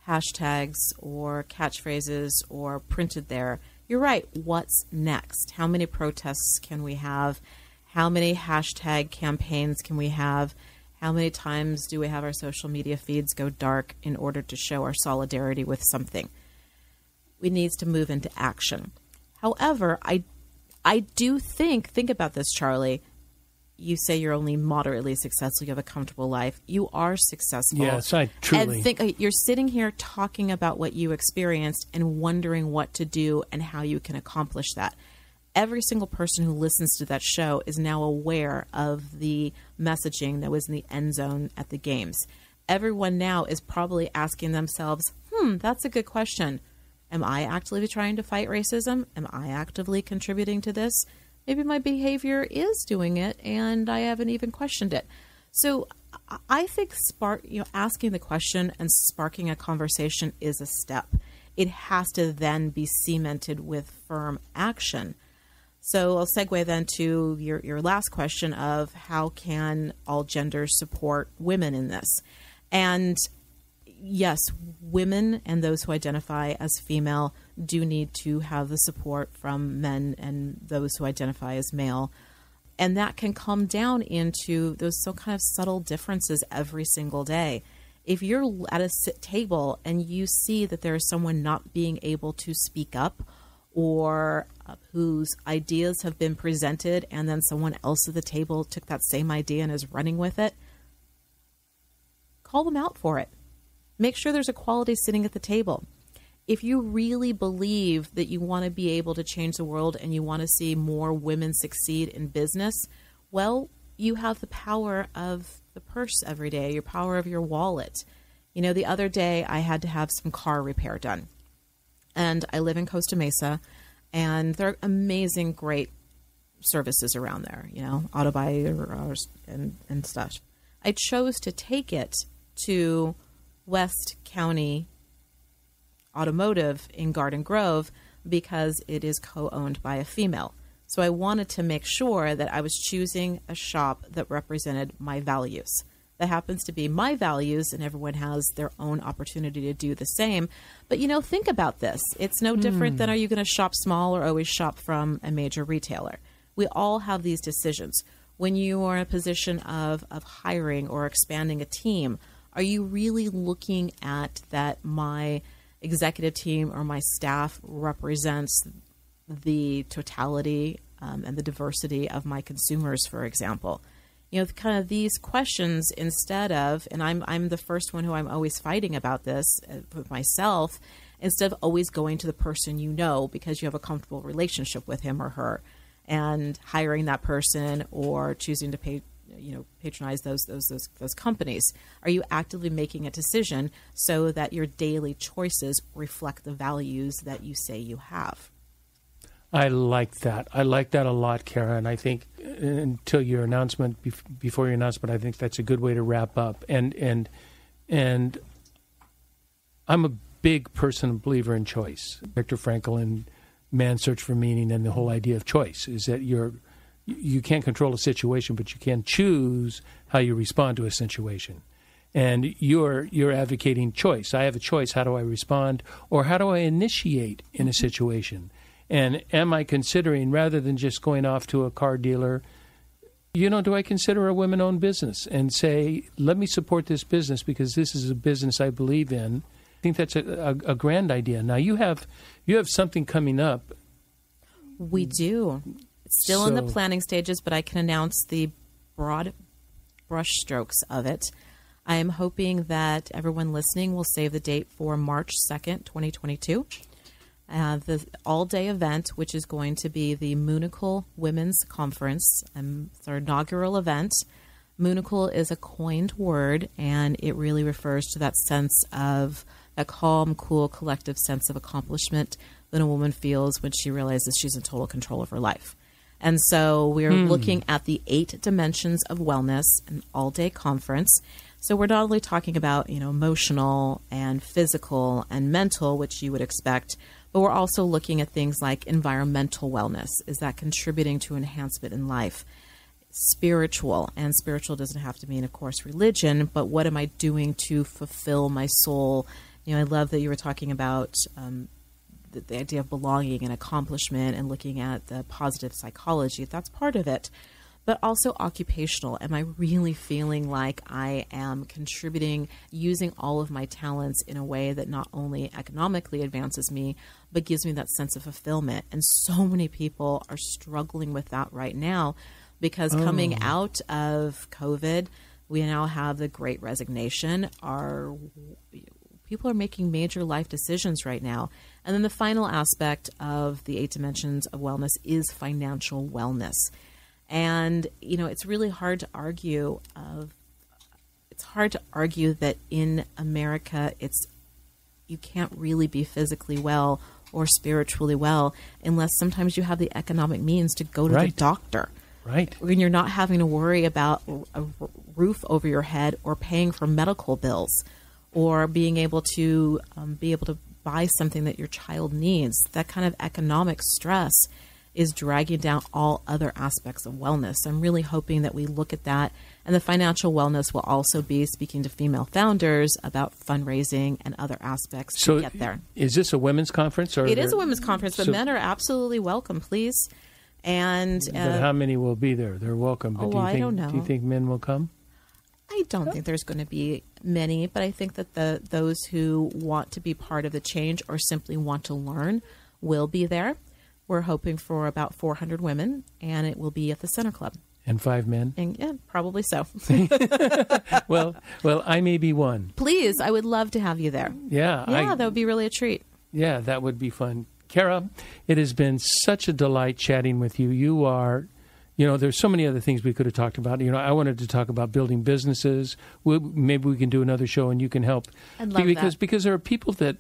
hashtags or catchphrases or printed there. You're right. What's next? How many protests can we have? How many hashtag campaigns can we have? How many times do we have our social media feeds go dark in order to show our solidarity with something? We need to move into action. However, I do think about this, Charlie. You say you're only moderately successful. You have a comfortable life. You are successful. Yes, I truly. And you're sitting here talking about what you experienced and wondering what to do and how you can accomplish that. Every single person who listens to that show is now aware of the messaging that was in the end zone at the games. Everyone now is probably asking themselves, that's a good question. Am I actively trying to fight racism? Am I actively contributing to this? Maybe my behavior is doing it, and I haven't even questioned it. So I think asking the question and sparking a conversation is a step. It has to then be cemented with firm action. So I'll segue then to your last question of how can all genders support women in this? And yes, women and those who identify as female do need to have the support from men and those who identify as male. And that can come down into those kind of subtle differences every single day. If you're at a table and you see that there is someone not being able to speak up or whose ideas have been presented and then someone else at the table took that same idea and is running with it, call them out for it. Make sure there's equality sitting at the table. If you really believe that you want to be able to change the world and you want to see more women succeed in business, well, you have the power of the purse every day, your power of your wallet. The other day I had to have some car repair done. And I live in Costa Mesa, and there are amazing, great services around there, auto buy and stuff. I chose to take it to West County Automotive in Garden Grove because it is co-owned by a female. So I wanted to make sure that I was choosing a shop that represented my values. that happens to be my values, and everyone has their own opportunity to do the same. But, think about this. It's no different than, are you going to shop small or always shop from a major retailer? We all have these decisions. When you are in a position of hiring or expanding a team, are you really looking at that my executive team or my staff represents the totality and the diversity of my consumers, for example? Kind of these questions, instead of, and I'm the first one who I'm always fighting about this with myself, instead of always going to the person because you have a comfortable relationship with him or her, and hiring that person or choosing to patronize those companies. Are you actively making a decision so that your daily choices reflect the values that you say you have? I like that. I like that a lot, Cara. And I think until your announcement, before your announcement, I think that's a good way to wrap up. And I'm a big believer in choice. Viktor Frankl and Man's Search for Meaning, and the whole idea of choice is that you can't control a situation, but you can choose how you respond to a situation. And you're advocating choice. I have a choice. How do I respond, or how do I initiate in a situation? And am I considering, rather than just going off to a car dealer, do I consider a women-owned business and say, let me support this business because this is a business I believe in? I think that's a grand idea. Now, you have something coming up. We do. It's still in the planning stages, but I can announce the broad brushstrokes of it. I am hoping that everyone listening will save the date for March 2nd, 2022. The all-day event, which is going to be the Moonicle Women's Conference. It's our inaugural event. Moonicle is a coined word, and it really refers to that sense of a calm, cool, collective sense of accomplishment that a woman feels when she realizes she's in total control of her life. And so we're looking at the 8 dimensions of wellness, an all-day conference. So we're not only talking about, emotional and physical and mental, which you would expect, but we're also looking at things like environmental wellness. Is that contributing to enhancement in life? Spiritual, and spiritual doesn't have to mean, of course, religion, but what am I doing to fulfill my soul? I love that you were talking about the idea of belonging and accomplishment and looking at the positive psychology. That's part of it. But also occupational. Am I really feeling like I am contributing, using all of my talents in a way that not only economically advances me, but gives me that sense of fulfillment? And so many people are struggling with that right now because coming out of COVID, we now have the Great Resignation. People are making major life decisions right now. And then the final aspect of the 8 dimensions of wellness is financial wellness. And, it's really hard to argue that in America, you can't really be physically well or spiritually well unless sometimes you have the economic means to go to the doctor. Right. When you're not having to worry about a roof over your head or paying for medical bills or being able to buy something that your child needs. That kind of economic stress is dragging down all other aspects of wellness. I'm really hoping that we look at that. And the financial wellness will also be speaking to female founders about fundraising and other aspects to get there. Is this a women's conference? It is a women's conference, but men are absolutely welcome, please. And but how many will be there? They're welcome. But I don't know. Do you think men will come? I don't think there's going to be many, but I think that those who want to be part of the change or simply want to learn will be there. We're hoping for about 400 women, and it will be at the Center Club. And 5 men? And, yeah, probably so. Well, I may be one. Please, I would love to have you there. Yeah. That would be really a treat. Yeah, that would be fun. Cara, it has been such a delight chatting with you. You are, there's so many other things we could have talked about. I wanted to talk about building businesses. Maybe we can do another show and you can help. I'd love that. Because there are people that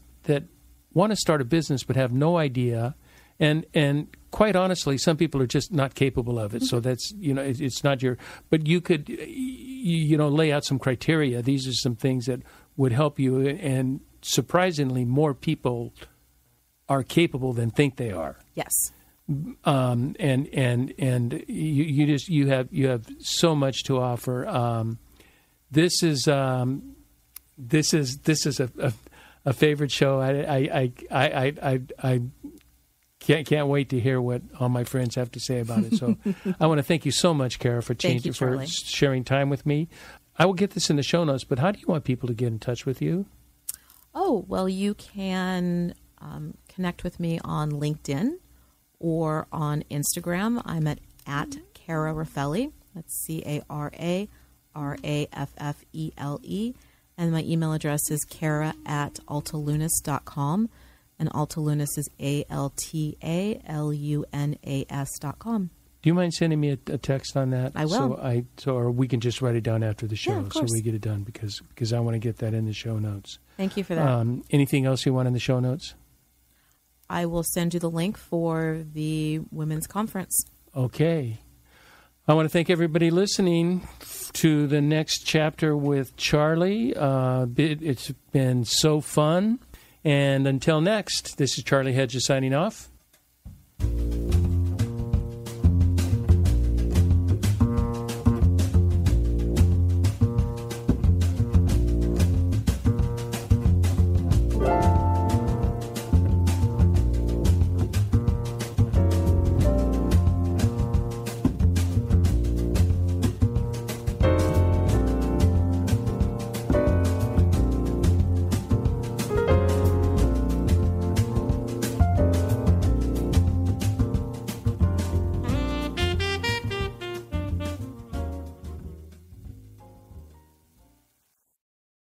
want to start a business but have no idea. And quite honestly, some people are just not capable of it. So that's, it's not but you could, lay out some criteria. These are some things that would help you. And surprisingly, more people are capable than think they are. Yes. And you have so much to offer. This is a favorite show. I can't wait to hear what all my friends have to say about it. So I want to thank you so much, Cara, for sharing time with me. I will get this in the show notes, but how do you want people to get in touch with you? Oh, well, you can connect with me on LinkedIn or on Instagram. I'm at Cara Raffele. That's CaraRaffele. And my email address is cara@altalunas.com. And Altalunas is ALTALUNAS.com. Do you mind sending me a text on that? I will. Or we can just write it down after the show, of so course. we get it done because I want to get that in the show notes. Thank you for that. Anything else you want in the show notes? I will send you the link for the women's conference. Okay. I want to thank everybody listening to the next chapter with Charlie. It's been so fun. And until next, this is Charlie Hedges signing off.